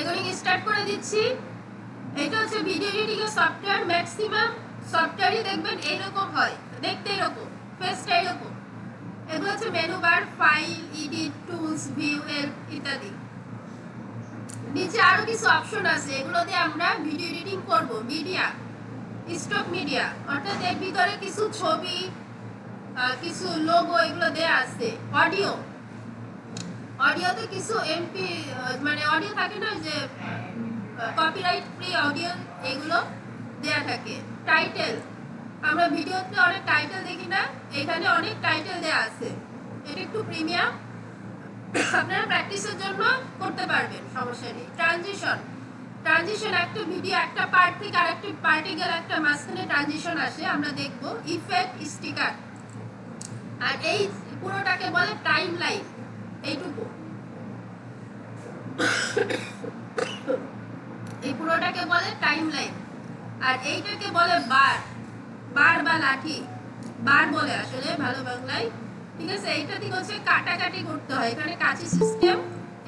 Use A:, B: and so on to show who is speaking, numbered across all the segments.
A: Recording start করে দিচ্ছি। এটা হচ্ছে ভিডিও এডিটিং এর সফটওয়্যার। ম্যাক্সিমাম সফটওয়্যারই দেখবেন এইরকম হয়, দেখতে এরকম, ফেসটা এরকম। এগুলো হচ্ছে menu bar, file, edit, tools, view, help ইত্যাদি। নিচে আরো কিছু অপশন আছে, এগুলো দিয়ে আমরা ভিডিও এডিটিং করব। মিডিয়া, স্টক মিডিয়া, অর্থাৎ এর ভিতরে কিছু ছবি, কিছু লোগো এগুলো দেয়া আছে। অডিও, অডিওতে কিছু এমপি মানে অডিও থাকে না যে কপিরাইট ফ্রি অডিও, এগুলো দেয়া থাকে। টাইটেল, আমরা ভিডিওতে অনেক টাইটেল দেখি না, এখানে অনেক টাইটেল দেয়া আছে। এটা একটু প্রিমিয়াম, আপনারা প্র্যাকটিসের জন্য করতে পারবেন, সমস্যা নেই। ট্রানজিশন, ট্রানজিশন একটা ভিডিও একটা পার্ট থেকে আরেকটা পার্টে গেলে একটা মাঝখানে ট্রানজিশন আসে, আমরা দেখব। ইফেক্ট, স্টিকার, আর এই পুরোটাকে বলে টাইম লাইন। এইটুকু, এই পুরোটাকে বলে টাইম লাইন। আর এইটাকে বলে বার, বার বা লাঠি, বার বলে আসলে ভালো বাংলায়, ঠিক আছে। এইটা থেকে হচ্ছে কাটাকাটি করতে হয়, এখানে কাঁচি সিস্টেম,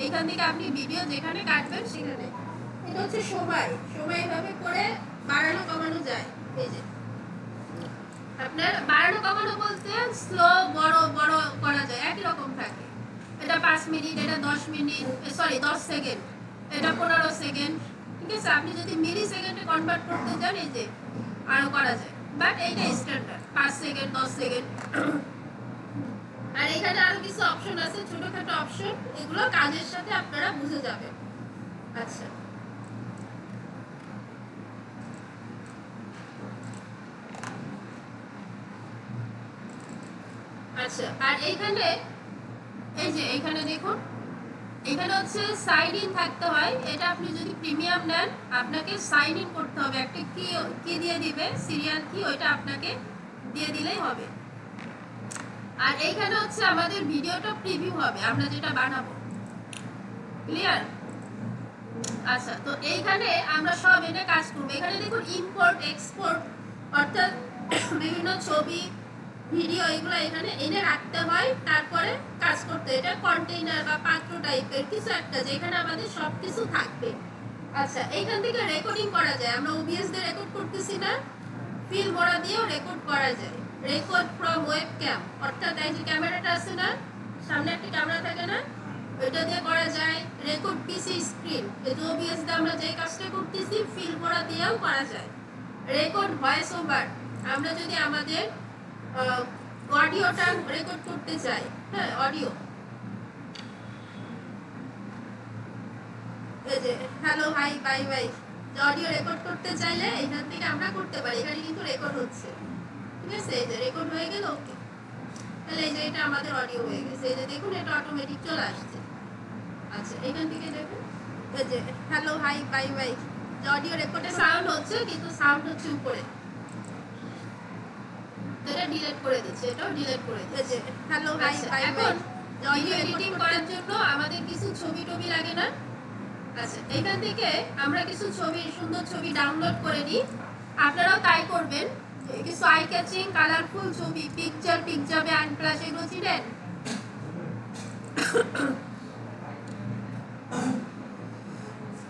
A: এইখান থেকে আপনি ভিডিও যেখানে কাটবেন সেখানে। এটা হচ্ছে সময়, সময় ভাবে করে বাড়ানো কমানো যায়। এই যে আপনার বাড়ানো কমানো বলতে স্লো বড় বড় করা যায়, একই রকম থাকে। এটা 5 মিনিট, এটা 10 মিনিট, সরি 10 সেকেন্ড, এটা 15 সেকেন্ড, ঠিক আছে। আপনি যদি মিলি সেকেন্ডে কনভার্ট করতে চান এই যে আরো করা যায়, বাট এইটা স্ট্যান্ডার্ড 5 সেকেন্ড 10 সেকেন্ড। আর এখানে আরো কিছু অপশন আছে, ছোটখাটো অপশন, এগুলো কাজের সাথে আপনারা বুঝে যাবেন। আচ্ছা আচ্ছা, আর এইখানে এই যে এইখানে দেখুন, এখানে হচ্ছে সাইন ইন থাকতে হয়। এটা আপনি যদি প্রিমিয়াম নেন আপনাকে সাইন ইন করতে হবে, একটা কি দিয়ে দিবে, সিরিয়াল কি, ওইটা আপনাকে দিয়ে দিলেই হবে। আর এইখানে হচ্ছে আমাদের ভিডিওটা প্রিভিউ হবে, আমরা যেটা বানাবো। ক্লিয়ার? আচ্ছা, তো এইখানে আমরা সব এনে কাজ করব। এখানে দেখুন ইম্পোর্ট এক্সপোর্ট, অর্থাৎ বিভিন্ন ছবি ভিডিও এগুলো এখানে এনে রাখতে হয়, তারপরে কাজ করতে। এটা কন্টেইনার বা পাত্র টাইপের কিছু একটা, যেখানে আমাদের সবকিছু থাকবে। আচ্ছা, এইখান থেকে রেকর্ডিং করা যায়, আমরা ওবিএস দিয়ে রেকর্ড করতেছি না, ফিল্মোরা দিয়েও রেকর্ড করা যায়। রেকর্ড ফ্রম ওয়েবক্যাম, অর্থাৎ এই যে ক্যামেরাটা আছে না, সামনে একটা ক্যামেরা থাকে না, ওইটা দিয়ে করা যায়। রেকর্ড পিসি স্ক্রিন, এই যে ওবিএস দিয়ে আমরা যে কাজটা করতেছি ফিল্মোরা দিয়েও করা যায়। রেকর্ড ভয়েস ওভার, আমরা যদি আমাদের অডিওটা রেকর্ড করতে চাই, হ্যাঁ অডিও, এই যে hello hi bye bye, audio record করতে চাইলে এখান থেকে আমরা করতে পারি। এখানে কিন্তু রেকর্ড হচ্ছে, ঠিক আছে। এই যে রেকর্ড হয়ে গেল, ওকে। তাহলে এই যে এটা আমাদের অডিও হয়ে গেছে, এই যে দেখুন এটা অটোমেটিক চলে আসছে। আচ্ছা, এখান থেকে দেখুন এই যে hello hi bye bye, audio রেকর্ডে সাউন্ড হচ্ছে কিন্তু সাউন্ড হচ্ছে উপরে, এটা ডিলিট করে দিচ্ছি, এটাও ডিলিট করে দিচ্ছি। Hello hi bye bye. Audio editing করার জন্য আমাদের কিছু ছবি টবি লাগে না। আচ্ছা, এখান থেকে আমরা কিছু ছবি, সুন্দর ছবি ডাউনলোড করে নিই, আপনারাও তাই করবেন। কিছু আই ক্যাচিং কালারফুল ছবি, পিকচার, পিকজাবে, আনপ্লাস, এগুলো চিনেন?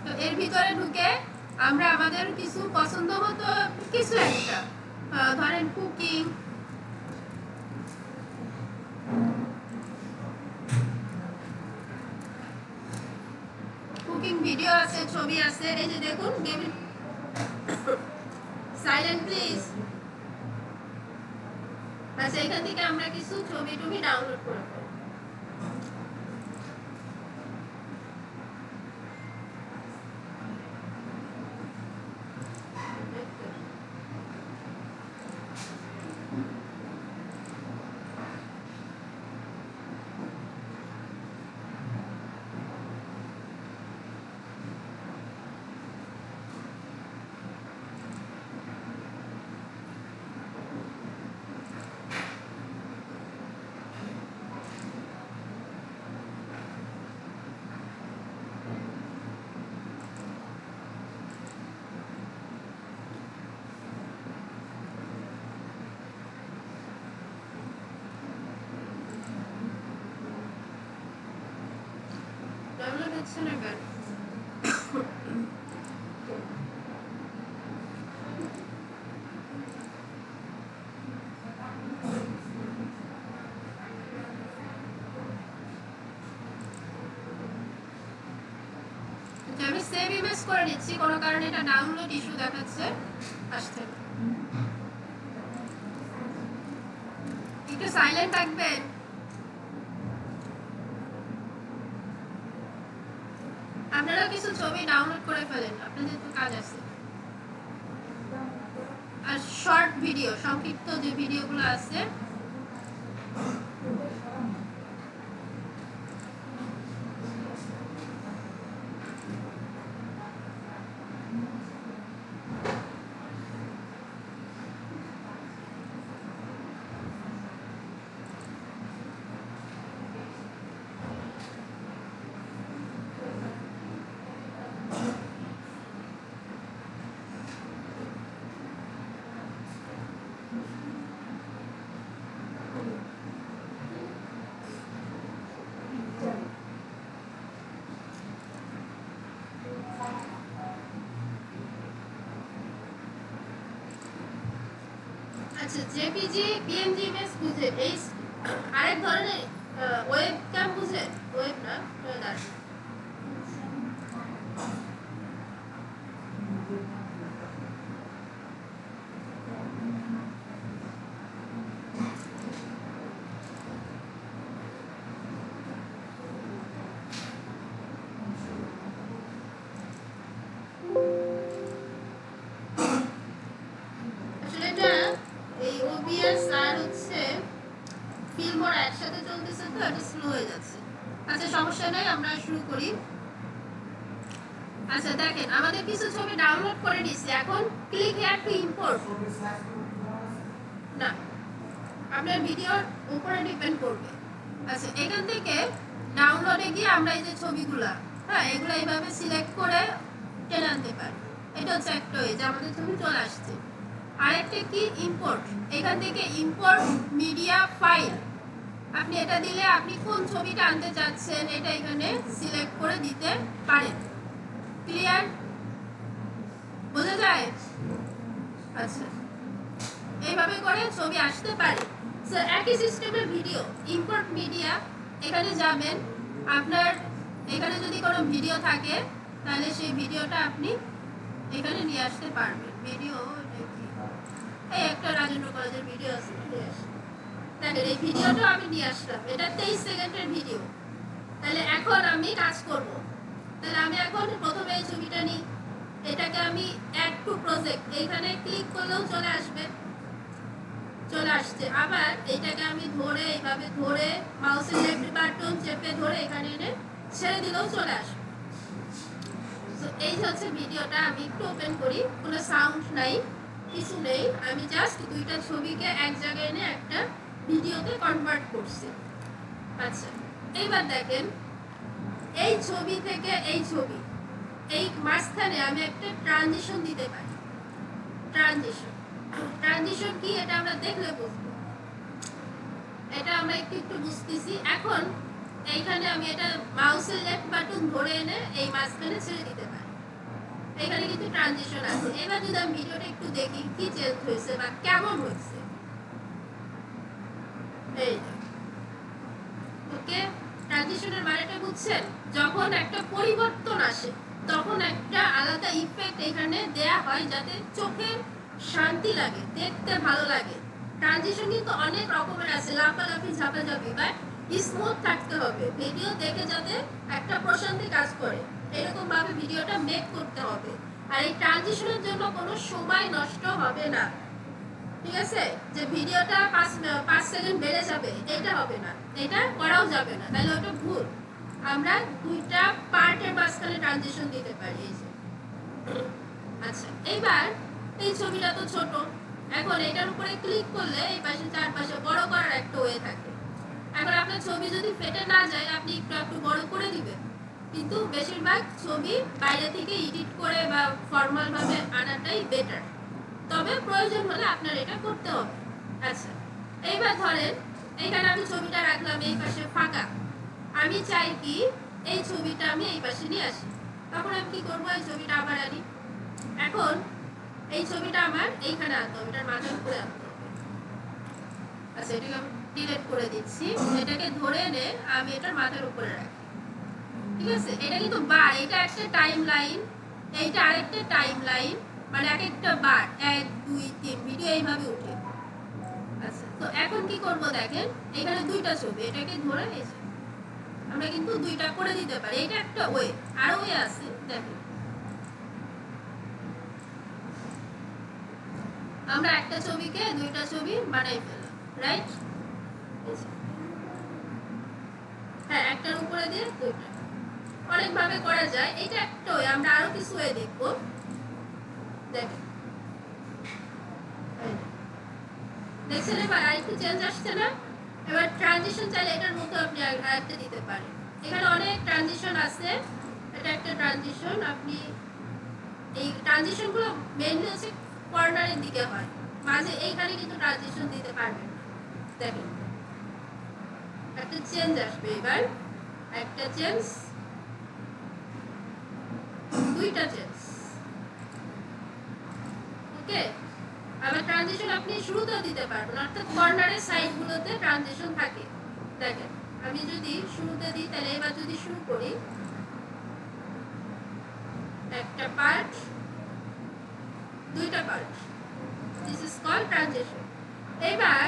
A: তো এর ভিতরে ঢুকে আমরা আমাদের কিছু পছন্দ মতো কিছু একটা, ধরেন কুকিং, কুকিং ভিডিও আছে, ছবি আছে। এই যে দেখুন, সাইলেন্ট প্লিজ। আচ্ছা, এখান থেকে আমরা কিছু ছবি টবি ডাউনলোড করব। ডাউনলোড হচ্ছে না কেন? আমি সেভ ইমেজ করে নিচ্ছি, কোনো কারণে এটা ডাউনলোড ইস্যু দেখাচ্ছে, আসছে। একটু সাইলেন্ট থাকবেন। আপনারা কিছু ছবি ডাউনলোড করে ফেলেন, আপনাদের তো কাজ আছে। আর শর্ট ভিডিও, সংক্ষিপ্ত যে ভিডিওগুলো আছে আচ্ছা, জেপিজি পিএনজি ইমেজ বুঝে, এই আরেক ধরনের ওয়েব ক্যাম বুঝে, ওয়েব না ওয়েদার। আসলে এটা এই ওবিএস আর হচ্ছে ফিল্মোর একসাথে চলতেছে তো এটা স্লো হয়ে যাচ্ছে। আচ্ছা সমস্যা নাই, আমরা শুরু করি। আচ্ছা দেখেন, আমাদের কিছু ছবি ডাউনলোড করে নিছি, এখন ক্লিক হিয়ার টু ইম্পোর্ট। না, আপনার ভিডিওর উপরে ডিপেন্ড করবে। আচ্ছা, এখান থেকে ডাউনলোডে গিয়ে আমরা এই যে ছবিগুলা, হ্যাঁ এগুলো এইভাবে সিলেক্ট করে টেনে আনতে পারি। এটা হচ্ছে একটা ওয়ে যে আমাদের ছবি চলে আসছে। আরেকটা কি ইম্পোর্ট, এখান থেকে ইম্পোর্ট মিডিয়া ফাইল, আপনি এটা দিলে আপনি কোন ছবিটা আনতে চাচ্ছেন এটা এখানে সিলেক্ট করে দিতে পারেন। ক্লিয়ার, বোঝা যায়? আচ্ছা, এইভাবে করে ছবি আসতে পারে। স্যার একই সিস্টেমের ভিডিও ইম্পোর্ট মিডিয়া, এখানে যাবেন, আপনার এখানে যদি কোনো ভিডিও থাকে তাহলে সেই ভিডিওটা আপনি এখানে নিয়ে আসতে পারবেন। ভিডিও এই একটা রাজেন্দ্র কলেজের ভিডিও আছে, দেখেন এই ভিডিওটা আমি নিয়ে আসলাম, এটা 23 সেকেন্ডের ভিডিও। তাহলে এখন আমি কাজ করব, তাহলে আমি এখন প্রথমে এই ছবিটা নিই, এটাকে আমি অ্যাড টু প্রজেক্ট এখানে ক্লিক করলেও চলে আসবে, চলে আসছে। আবার এটাকে আমি ধরে এইভাবে ধরে মাউসের লেফট বাটন চেপে ধরে এখানে এনে ছেড়ে দিলেও চলে আসবে। তো এই হচ্ছে ভিডিওটা, আমি একটু ওপেন করি, কোনো সাউন্ড নাই কিছু নেই, আমি জাস্ট দুইটা ছবিকে এক জায়গায় এনে একটা ভিডিওতে কনভার্ট করছি। আচ্ছা এইবার দেখেন, এই ছবি থেকে এই ছবি, এই মাঝখানে আমি একটা ট্রানজিশন দিতে পারি। ট্রানজিশন কি এটা আমরা দেখলে বুঝবো, এটা আমরা একটু একটু বুঝতেছি। এখন এইখানে আমি এটা মাউসের লেফট বাটন ধরে এনে এই মাঝখানে ছেড়ে দিতে পারি, এখানে কিন্তু ট্রানজিশন আছে। এবার যদি আমি ভিডিওটা একটু দেখি কি চেঞ্জ হয়েছে বা কেমন হয়েছে, এই ওকে, ট্রানজিশনের মানেটা বুঝছেন? যখন একটা পরিবর্তন আসে তখন একটা আলাদা ইফেক্ট এখানে দেয়া হয় যাতে চোখের শান্তি লাগে, দেখতে ভালো লাগে। ট্রানজিশন কিন্তু অনেক রকমের আছে, লাফালাফি ঝাপাঝাপি, বাট স্মুথ থাকতে হবে, ভিডিও দেখে যাতে একটা প্রশান্তি কাজ করে এরকম ভাবে ভিডিওটা মেক করতে হবে। আর এই ট্রানজিশনের জন্য কোনো সময় নষ্ট হবে না, ঠিক আছে? যে ভিডিওটা 5 সেকেন্ড বেড়ে যাবে এটা হবে না, এটা করাও যাবে না, তাহলে ওটা ভুল। আমরা দুইটা পার্টের মাঝখানে ট্রানজিশন দিতে পারি, এই যে। আচ্ছা এইবার এই ছবিটা তো ছোট, এখন এটার উপরে ক্লিক করলে এই পাশে চারপাশে বড় করার একটা ওয়ে থাকে। এখন আপনার ছবি যদি ফেটে না যায় আপনি একটু একটু বড় করে দিবেন, কিন্তু বেশিরভাগ ছবি বাইরে থেকে এডিট করে বা ফর্মাল ভাবে আনাটাই বেটার, তবে প্রয়োজন হলে আপনার এটা করতে হবে। আচ্ছা এইবার ধরেন এইখানে আমি ছবিটা রাখলাম, এই পাশে ফাঁকা, আমি চাই কি এই ছবিটা আমি এই পাশে নিয়ে আসি, তখন আমি কি করবো, এই ছবিটা আবার আনি। এখন এই ছবিটা আমার এইখানে আনতে হবে, এটার মাথার উপরে আনতে হবে। আচ্ছা এটাকে আমি ডিলিট করে দিচ্ছি, এটাকে ধরে এনে আমি এটার মাথার উপরে রাখি, ঠিক আছে, এটা কিন্তু বার, এটা একটা টাইম লাইন, এইটা আরেকটা টাইম লাইন, মানে এক একটা বার 1 2 3 ভিডিও এইভাবে উঠে। আচ্ছা, তো এখন কি করব দেখেন, এখানে দুইটা ছবি, এটাকে ধরে এসে আমরা কিন্তু দুইটা করে দিতে পারি, এটা একটা ওয়ে, আর ওয়ে আছে দেখেন। আমরা একটা ছবিকে দুইটা ছবি বানাই ফেললাম, রাইট? হ্যাঁ, একটার উপরে দিয়ে দুইটা অনেক ভাবে করা যায়, এটা একটা ওয়ে। আমরা আরো কিছু ওয়ে দেখবো, দেখেন দেখছেন। এবার আরেকটু চেঞ্জ আসছে না? এবার ট্রানজিশন চাইলে এটার মতো আপনি আরেকটা দিতে পারেন। এখানে অনেক ট্রানজিশন আছে, এটা একটা ট্রানজিশন। আপনি এই ট্রানজিশন গুলো মেইনলি হচ্ছে কর্নারের দিকে হয়, মাঝে এইখানে কিন্তু ট্রানজিশন দিতে পারবেন না। দেখেন একটা চেঞ্জ আসবে, এবার একটা চেঞ্জ, দুইটা চেঞ্জ, ওকে। আবার ট্রানজিশন আপনি শুরুতেও দিতে পারবেন, অর্থাৎ কর্নারের সাইডগুলোতে ট্রানজিশন থাকে। দেখেন আমি যদি শুরুতে দিই, তাহলে এবার যদি শুরু করি একটা পার্ট, দুইটা part, this is called transition. এবার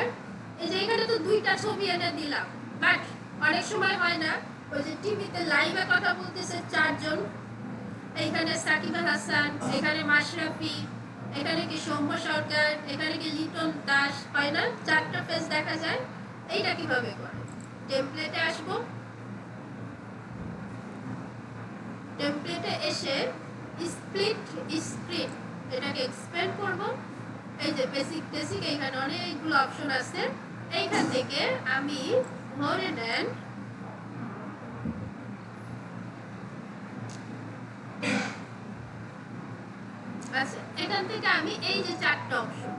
A: এই যে এখানে তো দুইটা ছবি এনে দিলাম, বাট অনেক সময় হয় না, ওই যে টিভিতে লাইভে কথা বলতেছে চারজন, এইখানে সাকিব আল হাসান, এখানে মাশরাফি, এখানে কি সৌম্য সরকার, এখানে কি লিটন দাস, হয় না, চারটা ফেস দেখা যায়। এইটা কিভাবে করে? টেমপ্লেটে আসবো, টেমপ্লেটে এসে স্প্লিট স্ক্রিন, এটাকে এক্সপ্যান্ড করব। এই যে বেসিক বেসিক, এখানে অনেকগুলো অপশন আছে, এইখান থেকে আমি ধরে নেন আচ্ছা, এখান থেকে আমি এই যে চারটা অপশন,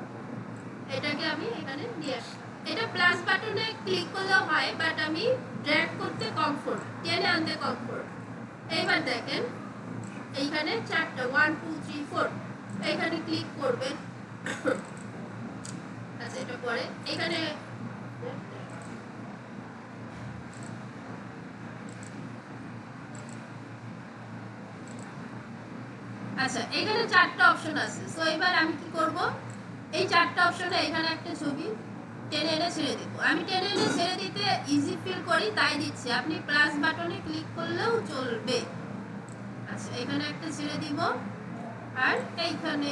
A: এটাকে আমি এখানে নিয়ে আসলাম। এটা প্লাস বাটনে ক্লিক করলেও হয়, বাট আমি ড্র্যাগ করতে কমফোর্ট, টেনে আনতে কমফোর্ট। এইবার দেখেন এইখানে চারটা 1 2 3 4, এখানে ক্লিক করবেন। আচ্ছা, এটা পরে এখানে আচ্ছা, এখানে চারটা অপশন আছে। সো এবার আমি কি করব, এই চারটা অপশনে এখানে একটা ছবি টেনে এনে ছেড়ে দিব। আমি টেনে এনে ছেড়ে দিতে ইজি ফিল করি, তাই দিচ্ছি। আপনি প্লাস বাটনে ক্লিক করলেও চলবে। আচ্ছা, এখানে একটা ছেড়ে দিব, আর এইখানে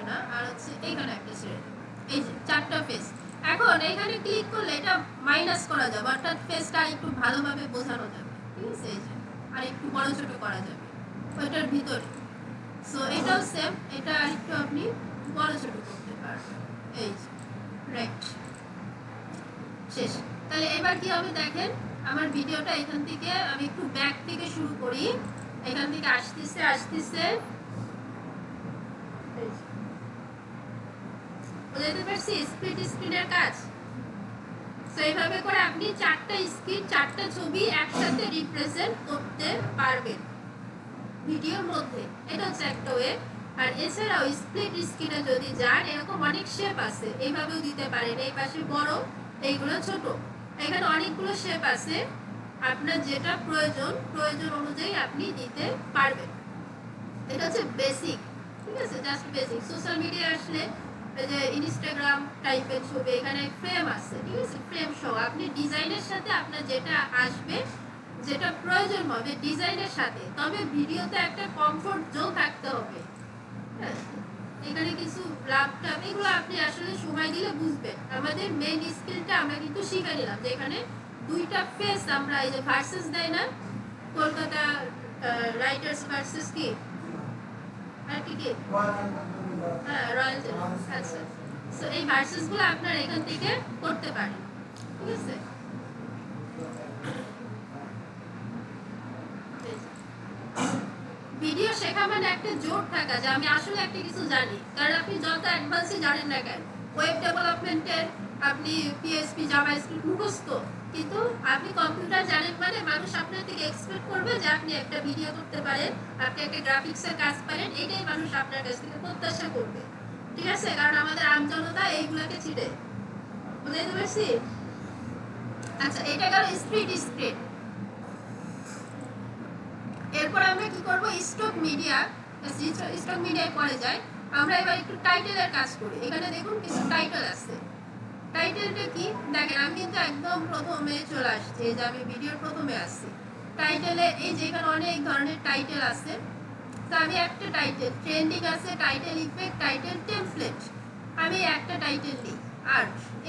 A: না, আর হচ্ছে এইখানে একটা ছেড়ে দিব। এই যে চারটা ফেস। এখন এইখানে ক্লিক করলে এটা মাইনাস করা যাবে, অর্থাৎ ফেসটা একটু ভালোভাবে বোঝানো যাবে, ঠিক আছে? এই যে আর একটু বড় ছোট করা যাবে ওইটার ভিতরে। সো এটাও সেম, এটা আরেকটু আপনি বড় ছোট করতে পারবেন। এই যে রাইট, শেষ। তাহলে এবার কি হবে দেখেন, আমার ভিডিওটা এখান থেকে আমি একটু ব্যাক থেকে শুরু করি, এখান থেকে আসতেছে আসতেছে, বুঝতে পারছি স্প্লিট স্ক্রিনের কাজ। সো এইভাবে করে আপনি চারটা স্ক্রিন, চারটা ছবি একসাথে রিপ্রেজেন্ট করতে পারবেন ভিডিওর মধ্যে। এটা হচ্ছে একটা ওয়ে। আর এছাড়াও স্প্লিট স্ক্রিনে যদি যান, এরকম অনেক শেপ আছে, এইভাবেও দিতে পারেন। এই পাশে বড়, এইগুলো ছোট, এখানে অনেকগুলো শেপ আছে। আপনার যেটা প্রয়োজন অনুযায়ী আপনি দিতে পারবেন। এটা হচ্ছে বেসিক, ঠিক আছে, জাস্ট বেসিক। সোশ্যাল মিডিয়া আসলে এই যে ইনস্টাগ্রাম টাইপের ছবি, এখানে ফ্রেম আছে, ঠিক আছে, ফ্রেম সহ আপনি ডিজাইনের সাথে আপনার যেটা আসবে, যেটা প্রয়োজন হবে ডিজাইনের সাথে, তবে ভিডিওতে একটা কমফোর্ট জোন থাকতে হবে। এখানে কিছু ল্যাপটপ, এগুলো আপনি আসলে সময় দিলে বুঝবেন। আমাদের মেইন স্কিলটা আমরা কিন্তু শিখে নিলাম, যে এখানে দুইটা ফেস আমরা এই যে ভার্সেস দেয় না, কলকাতা রাইটার্স ভার্সেস কি আর কি কি, হ্যাঁ, রয়্যাল চ্যালেঞ্জ। আচ্ছা, সো এই ভার্সেস গুলো আপনারা এখান থেকে করতে পারেন, ঠিক আছে? ভিডিও শেখা মানে একটা জোর থাকা, যে আমি আসলে একটা কিছু জানি। কারণ আপনি যত অ্যাডভান্সই জানেন না কেন, ওয়েব ডেভেলপমেন্টের আপনি পিএইচপি জাভাস্ক্রিপ্ট মুখস্থ, কিন্তু আপনি কম্পিউটার জানেন মানে মানুষ আপনার থেকে এক্সপেক্ট করবে যে আপনি একটা ভিডিও করতে পারেন, আপনি একটা গ্রাফিক্সের কাজ পারেন, এটাই মানুষ আপনার কাছ থেকে প্রত্যাশা করবে, ঠিক আছে? কারণ আমাদের আমজনতা এইগুলোকে ছিটে, বুঝতে পারছি? আচ্ছা, এটা গেল স্প্লিট স্ক্রিন। এরপর আমরা কি করব, স্টক মিডিয়া, স্টক মিডিয়ায় পরে যাই। আমরা এবার একটু টাইটেলের কাজ করি। এখানে দেখুন কিছু টাইটেল আছে। টাইটেলটা কি দেখেন, আমি কিন্তু একদম প্রথমে চলে আসছি, এই যে আমি ভিডিওর প্রথমে আসছি। টাইটেলে এই যে এখানে অনেক ধরনের টাইটেল আছে। তো আমি একটা টাইটেল, ট্রেন্ডিং আছে, টাইটেল ইফেক্ট, টাইটেল টেমপ্লেট, আমি একটা টাইটেল নিই আর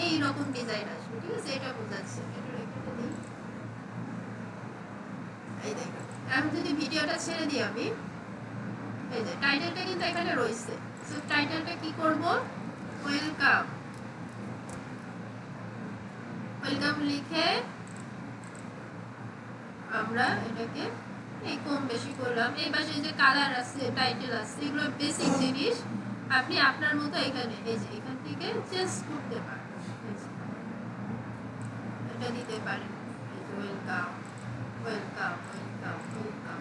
A: এই রকম ডিজাইন আসবে, ঠিক আছে? এটা বোঝাচ্ছে। এই দেখুন, এখন যদি ভিডিওটা ছেড়ে দিই আমি, এই যে টাইটেলটা কিন্তু এখানে রয়েছে। সো টাইটেলটা কি করব, ওয়েলকাম, ওয়েলকাম লিখে আমরা এটাকে এই কম বেশি করলাম। এই পাশে যে কালার আছে, টাইটেল আছে, এগুলো বেসিক জিনিস আপনি আপনার মতো এখানে এই যে এখান থেকে চেঞ্জ করতে পারেন, এটা দিতে পারেন। এই যে ওয়েলকাম, ওয়েলকাম, ওয়েলকাম, ওয়েলকাম,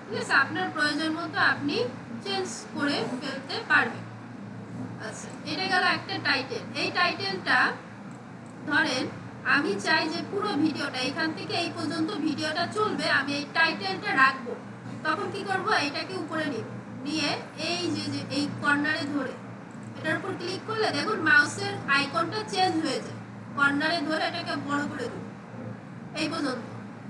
A: ঠিক আছে? আপনার প্রয়োজন মতো আপনি চেঞ্জ করে ফেলতে পারবেন। আচ্ছা, এটা গেল একটা টাইটেল। এই টাইটেলটা ধরেন আমি চাই যে পুরো ভিডিওটা এখান থেকে এই পর্যন্ত ভিডিওটা চলবে, আমি এই টাইটেলটা রাখবো। তখন কি করব, এটাকে উপরে নিব, নিয়ে এই যে এই কর্নারে ধরে এটার উপর ক্লিক করলে দেখুন মাউসের আইকনটা চেঞ্জ হয়ে যায়। কর্নারে ধরে এটাকে বড় করে দেব এই পর্যন্ত।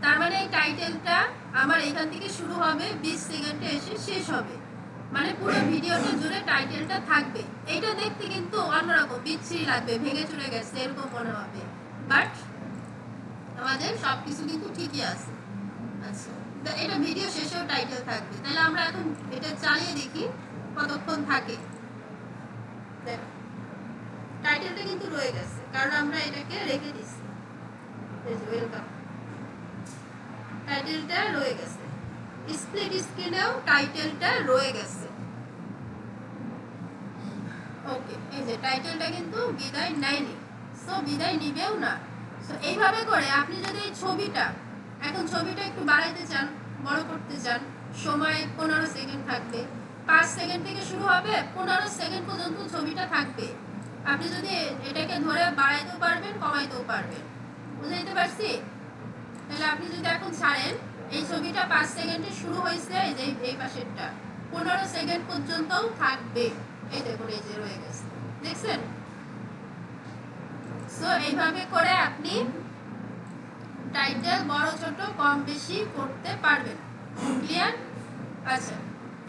A: তার মানে এই টাইটেলটা আমার এখান থেকে শুরু হবে, 20 সেকেন্ডে এসে শেষ হবে, মানে পুরো ভিডিওটা জুড়ে টাইটেলটা থাকবে। এটা দেখতে কিন্তু অন্যরকম বিচ্ছিরি লাগবে, ভেঙে চুরে গেছে এরকম মনে হবে, বাট আমাদের সবকিছু কিন্তু ঠিকই আছে। আচ্ছা, এটা ভিডিও শেষেও টাইটেল থাকবে। তাহলে আমরা এখন এটা চালিয়ে দেখি কতক্ষণ থাকে। দেখো টাইটেলটা কিন্তু রয়ে গেছে, কারণ আমরা এটাকে রেখে দিচ্ছি। ওয়েলকাম, টাইটেলটা রয়ে গেছে, স্প্লিট স্ক্রিনেও টাইটেলটা রয়ে গেছে। ওকে, এই যে টাইটেলটা কিন্তু বিদায় নেয়নি, সো বিদায় নিবেও না। সো এইভাবে করে আপনি যদি এই ছবিটা, এখন ছবিটা একটু বাড়াইতে চান, বড় করতে চান, সময় 15 সেকেন্ড থাকবে, 5 সেকেন্ড থেকে শুরু হবে, 15 সেকেন্ড পর্যন্ত ছবিটা থাকবে। আপনি যদি এটাকে ধরে বাড়াইতেও পারবেন, কমাইতেও পারবেন। বুঝাইতে পারছি? তাহলে আপনি যদি এখন ছাড়েন, এই ছবিটা 5 সেকেন্ডে শুরু হয়েছে, এই যে এই পাশেরটা 15 সেকেন্ড পর্যন্তও থাকবে। এই দেখুন, এই যে রয়ে গেছে, দেখছেন? সো এইভাবে করে আপনি টাইটেল বড় ছোট কম বেশি করতে পারবেন। ক্লিয়ার? আচ্ছা,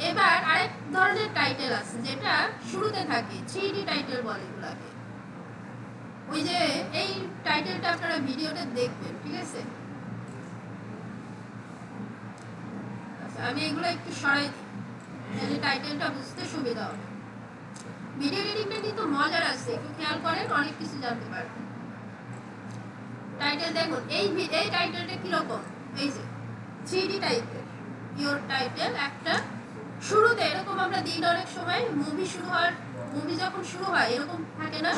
A: এবার আরেক ধরনের টাইটেল আছে যেটা শুরুতে থাকে, 3D টাইটেল বলে এগুলাকে। ওই যে এই টাইটেলটা আপনারা ভিডিওতে দেখবেন, ঠিক আছে? আচ্ছা, আমি এগুলো একটু সরাই দিই, তাহলে টাইটেলটা বুঝতে সুবিধা হবে। ভিডিও এডিটিংটা কিন্তু মজার আছে, একটু খেয়াল করেন, অনেক কিছু জানতে পারবেন। টাইটেল দেখুন, এই টাইটেলটা কিরকম, এই যে 3D টাইপের ইওর টাইটেল। একটা শুরুতে এরকম আমরা দিন, অনেক সময় মুভি যখন শুরু হয় এরকম থাকে না?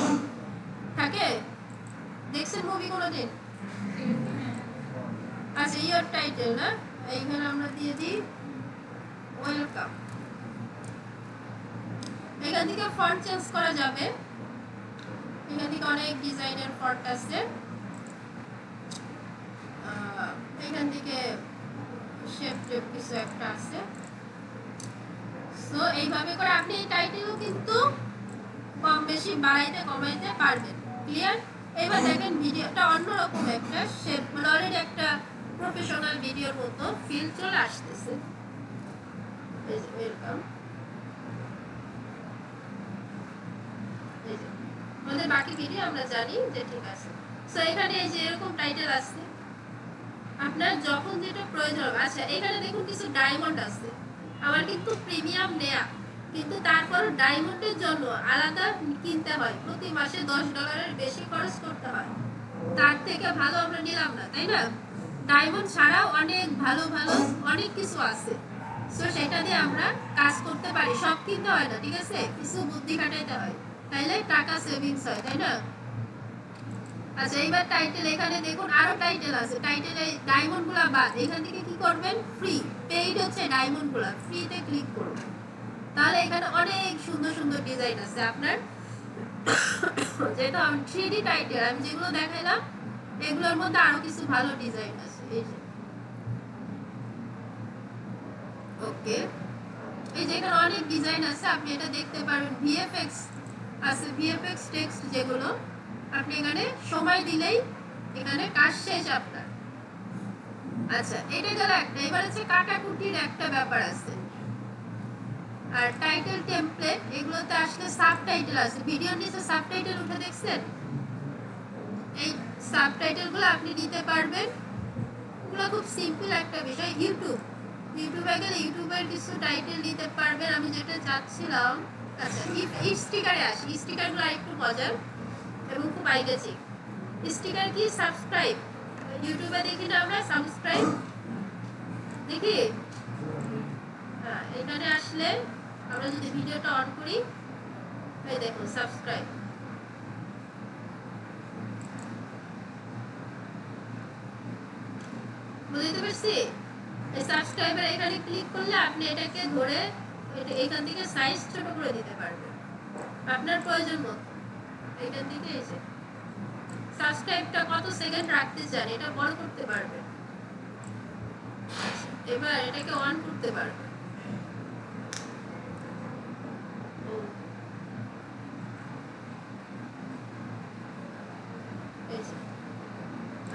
A: থাকে, দেখছেন মুভি কোনোদিন? আচ্ছা, ইওর টাইটেল না, এইখানে আমরা দিয়ে দিই ওয়েলকাম। এখান থেকে ফন্ট চেঞ্জ করা যাবে, এখান থেকে অনেক ডিজাইনের ফন্ট আছে, এখান থেকে শেপ টেপ কিছু একটা আছে। সো এইভাবে করে আপনি এই টাইটেলও কিন্তু কম বেশি বাড়াইতে কমাইতে পারবেন। ক্লিয়ার? এবার দেখেন ভিডিওটা অন্যরকম একটা শেপ, মানে অলরেডি একটা প্রফেশনাল ভিডিওর মতো ফিল চলে আসতেছে। এই যে ওয়েলকাম, এই যে আমাদের বাকি ভিডিও আমরা জানি যে ঠিক আছে। সো এখানে এই যে এরকম টাইটেল আছে, আপনার যখন যেটা প্রয়োজন হবে। আচ্ছা, এখানে দেখুন কিছু ডায়মন্ড আছে, আমার কিন্তু প্রিমিয়াম নেয়া, কিন্তু তারপর ডায়মন্ডের জন্য আলাদা কিনতে হয়, প্রতি মাসে $10 বেশি খরচ করতে হয়। তার থেকে ভালো আমরা নিলাম না, তাই না? ডায়মন্ড ছাড়াও অনেক ভালো ভালো অনেক কিছু আছে, সো সেটা দিয়ে আমরা কাজ করতে পারি। সব কিনতে হয় না, ঠিক আছে? কিছু বুদ্ধি খাটাইতে হয়, তাইলে টাকা সেভিংস হয়, তাই না? আচ্ছা, এইবার টাইটেল, এখানে দেখুন আরো টাইটেল আছে। টাইটেলে ডায়মন্ড গুলা বাদ, এখান থেকে কি করবেন, ফ্রি পেইড হচ্ছে ডায়মন্ড গুলা, ফ্রিতে ক্লিক করবেন। তাহলে এখানে অনেক সুন্দর সুন্দর ডিজাইন আছে আপনার। যেটা 3D টাইটেল আমি যেগুলো দেখাইলাম, এগুলোর মধ্যে আরো কিছু ভালো ডিজাইন আছে। এই যে আপনাদেরকে এই যে এখানে অনেক ডিজাইন আছে, আপনি এটা দেখতে পারবেন। ভিএফএক্স আছে, ভিএফএক্স টেক্সট যেগুলো আপনি এখানে সময় দিলেই এখানে কাজ শেষ আপনার। আচ্ছা, এটা গেল একটা। এবার হচ্ছে কাটাকুটির একটা ব্যাপার আছে। আর টাইটেল টেমপ্লেট, এগুলোতে আসলে সাবটাইটেল আছে। ভিডিওর নিচে সাবটাইটেল উঠে দেখছেন? এই সাবটাইটেলগুলো আপনি দিতে পারবেন। এগুলো খুব সিম্পল একটা বিষয়। ইউটিউবে গেলে ইউটিউবের কিছু টাইটেল দিতে পারবেন। আমি যেটা চাচ্ছিলাম, আচ্ছা স্টিকারে আসি। স্টিকারগুলো আরেকটু মজার এবং খুব আইডিয়াছি। স্টিকার কি? সাবস্ক্রাইব। ইউটিউবে দেখি না আমরা সাবস্ক্রাইব দেখি। হ্যাঁ, এখানে আসলে আমরা যদি ভিডিওটা অন করি, এই দেখুন সাবস্ক্রাইব। বুঝতে পারছি? এই সাবস্ক্রাইবার এখানে ক্লিক করলে আপনি এটাকে ধরে এখান থেকে সাইজ ছোট করে দিতে পারবেন আপনার প্রয়োজন মতো। এখান থেকে এসে সাবস্ক্রাইবটা কত সেকেন্ড রাখতে চান এটা বড় করতে পারবেন। এবার এটাকে অন করতে পারবেন।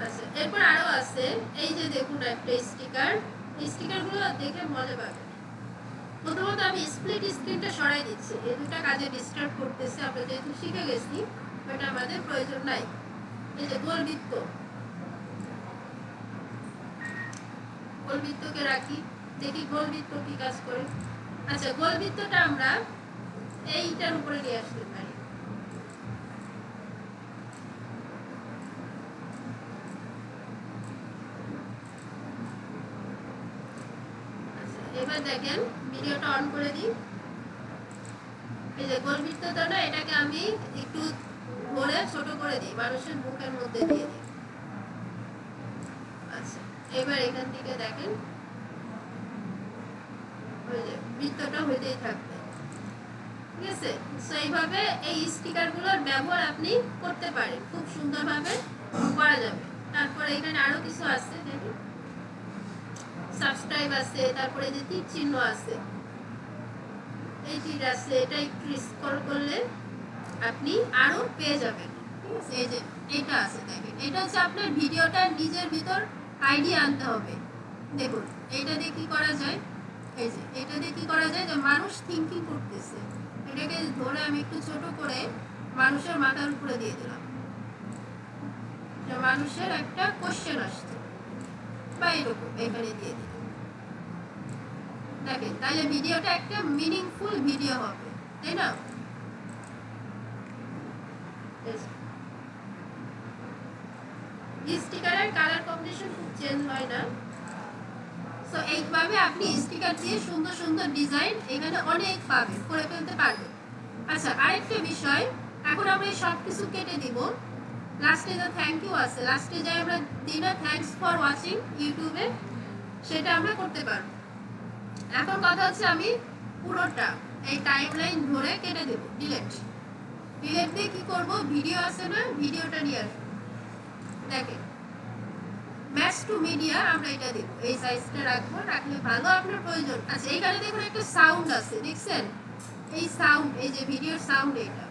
A: আচ্ছা, এরপর আরো আছে। এই যে দেখুন একটা স্টিকার। স্টিকারগুলো দেখে মজা পাবেন। প্রথমত আমি স্প্লিট স্ক্রিনটা সরাই দিচ্ছি। এই দুটো কাজে ডিস্টার্ব করতেছে। আমরা যেহেতু শিখে গেছি, এটা আমাদের প্রয়োজন নাই। এই যে গোলবৃত্তকে রাখি, দেখি গোলবৃত্ত কি কাজ করে। আচ্ছা, গোলবৃত্তটা আমরা এইটার উপরে নিয়ে আসতে পারি। এবার দেখেন ভিডিওটা অন করে দিই। এই যে গোলবৃত্তটা না, এটাকে আমি একটু ধরে ছোট করে দিই, মানুষের মুখের মধ্যে দিয়ে দিই। আচ্ছা, এবার এখান থেকে দেখেন ওই যে বৃত্তটা হইতেই থাকবে। ঠিক আছে? সো এইভাবে এই স্টিকারগুলোর ব্যবহার আপনি করতে পারেন, খুব সুন্দরভাবে করা যাবে। তারপরে এখানে আরো কিছু আছে, দেখুন সাবস্ক্রাইব আছে, তারপরে যে তীর চিহ্ন আছে, এই তীর আছে, এটা একটু স্ক্রল করলে আপনি আরো পেয়ে যাবেন। ঠিক আছে? এই যে এটা আছে, দেখেন এটা হচ্ছে আপনার ভিডিওটা নিজের ভিতর আইডিয়া আনতে হবে। দেখুন এটা দিয়ে কি করা যায়। এই যে এটা দিয়ে কি করা যায়, যে মানুষ থিঙ্কিং করতেছে, এটাকে ধরে আমি একটু ছোট করে মানুষের মাথার উপরে দিয়ে দিলাম। মানুষের একটা কোশ্চেন আসছে বা এরকম এখানে দিয়ে দিলাম। দেখেন তাহলে ভিডিওটা একটা মিনিংফুল ভিডিও হবে, তাই না? স্টিকারের কালার কম্বিনেশন খুব চেঞ্জ হয় না। সো এইভাবে আপনি স্টিকার দিয়ে সুন্দর সুন্দর ডিজাইন এখানে অনেক পাবেন, করে ফেলতে পারবেন। আচ্ছা, আরেকটা বিষয়, এখন আমরা এই সব কিছু কেটে দিব। লাস্টে যে থ্যাংক ইউ আছে, লাস্টে যে আমরা দিই না থ্যাঙ্কস ফর ওয়াচিং ইউটিউবে, সেটা আমরা করতে পারবো। এখন কথা হচ্ছে আমি পুরোটা এই টাইমলাইন ধরে কেটে দেব, ডিলিট দিয়ে কি করব, ভিডিও আছে না, ভিডিওটা নিয়ে আসবো। দেখেন ম্যাচ টু মিডিয়া আমরা এটা দেব, এই সাইজটা রাখবো, রাখলে ভালো আপনার প্রয়োজন। আচ্ছা, এইখানে দেখুন একটা সাউন্ড আছে, দেখছেন? এই সাউন্ড, এই যে ভিডিওর সাউন্ড, এটা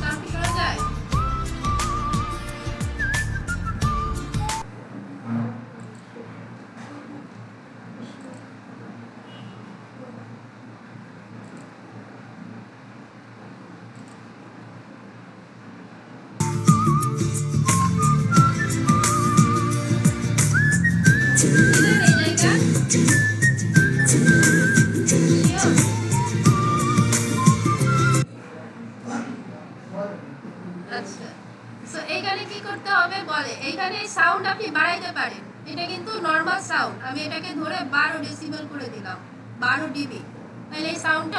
A: সাউন্ড শোনা যায়? আচ্ছা, সো এইখানে কি করতে হবে বলে, এইখানে সাউন্ড আপনি বাড়াইতে পারেন। এটা কিন্তু নরমাল সাউন্ড, আমি এটাকে ধরে 12 ডেসিবেল করে দিলাম, 12 ডিবি। তাহলে এই সাউন্ডটা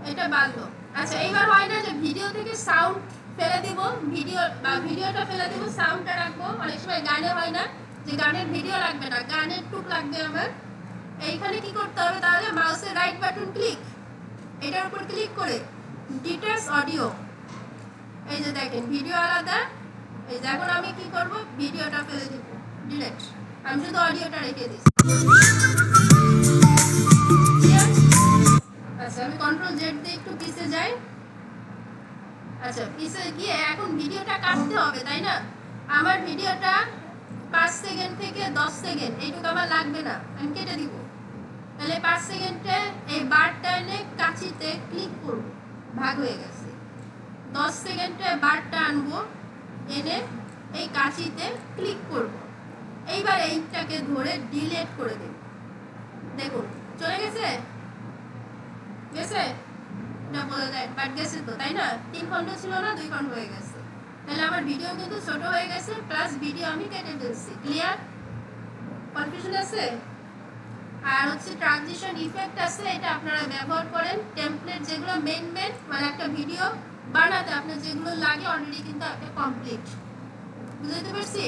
A: এটা বাড়লো। আচ্ছা, এইবার হয় না যে ভিডিও থেকে সাউন্ড ফেলে দিব, ভিডিওটা ফেলে দিব, সাউন্ডটা রাখবো। অনেক সময় গানে হয় না যে গানের ভিডিও লাগবে না, গানের টুক লাগবে আমার। এইখানে কি করতে হবে তাহলে, মাউসের রাইট বাটন ক্লিক, এটার উপর ক্লিক করে ডিটেলস অডিও, এই যে দেখেন ভিডিও আলাদা, এই গেছে। এখন আমি কি করব, ভিডিওটা ফেলে দেব, ডিলিট। আমি শুধু অডিওটা রেখে দিচ্ছি। আচ্ছা আমি কন্ট্রোল জেড দিয়ে একটু পিছে যাই। আচ্ছা পিছে গিয়ে এখন ভিডিওটা কাটতে হবে তাই না? আমার ভিডিওটা 5 সেকেন্ড থেকে 10 সেকেন্ড এইটুকু আমার লাগবে না, আমি কেটে দিব। তাহলে 5 সেকেন্ডে এই বারটা এনে কাঁচিতে ক্লিক করব, ভাগ হয়ে গেছে। 10 সেকেন্ডে বারটা আনবো, এনে এই কাঁচিতে ক্লিক করব। এইবার এইটাকে ধরে ডিলিট করে দেব। দেখুন চলে গেছে, গেছে? এটা বলে দেয় বাট গেছে তো, তাই না? 3 খণ্ড ছিল না, 2 খণ্ড হয়ে গেছে। তাহলে আমার ভিডিও কিন্তু ছোট হয়ে গেছে, প্লাস ভিডিও আমি কেটে ফেলছি। ক্লিয়ার? কনফিউশন আছে? আর হচ্ছে ট্রানজিশন ইফেক্ট আছে, এটা আপনারা ব্যবহার করেন। টেমপ্লেট যেগুলো মেইন মানে একটা ভিডিও বানাতে আপনার যেগুলো লাগে অলরেডি কিন্তু একটা কমপ্লিট। বুঝতে পারছি?